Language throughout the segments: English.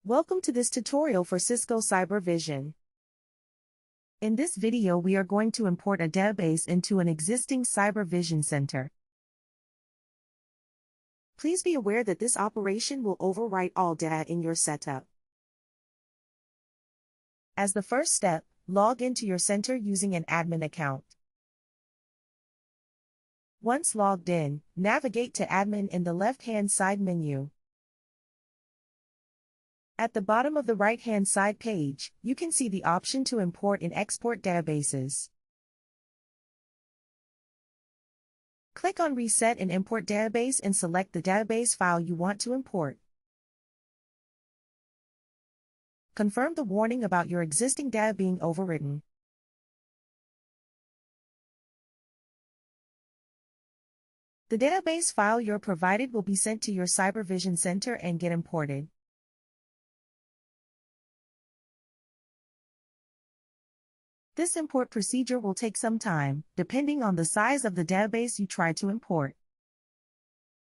Welcome to this tutorial for Cisco Cybervision. In this video we are going to import a database into an existing Cybervision center. Please be aware that this operation will overwrite all data in your setup. As the first step, log into your center using an admin account. Once logged in, navigate to Admin in the left-hand side menu. At the bottom of the right-hand side page, you can see the option to import and export databases. Click on Reset and Import Database and select the database file you want to import. Confirm the warning about your existing data being overwritten. The database file you're provided will be sent to your Cybervision center and get imported. This import procedure will take some time, depending on the size of the database you try to import.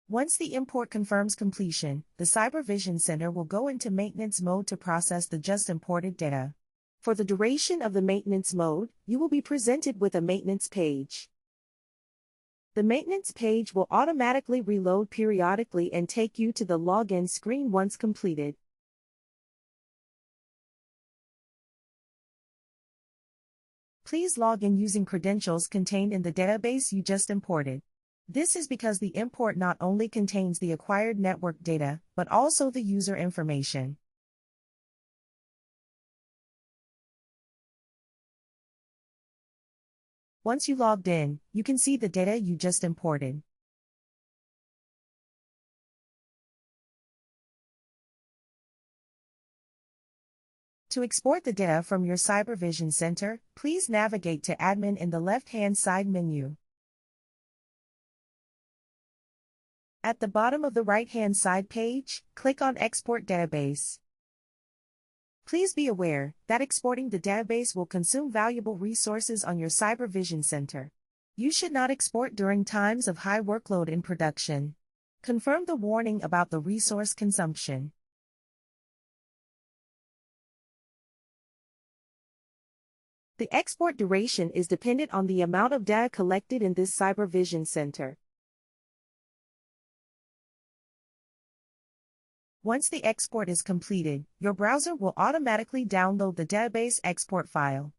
Once the import confirms completion, the Cybervision Center will go into maintenance mode to process the just imported data. For the duration of the maintenance mode, you will be presented with a maintenance page. The maintenance page will automatically reload periodically and take you to the login screen once completed. Please log in using credentials contained in the database you just imported. This is because the import not only contains the acquired network data, but also the user information. Once you logged in, you can see the data you just imported. To export the data from your Cybervision Center, please navigate to Admin in the left-hand side menu. At the bottom of the right-hand side page, click on Export Database. Please be aware that exporting the database will consume valuable resources on your Cybervision Center. You should not export during times of high workload in production. Confirm the warning about the resource consumption. The export duration is dependent on the amount of data collected in this Cybervision Center. Once the export is completed, your browser will automatically download the database export file.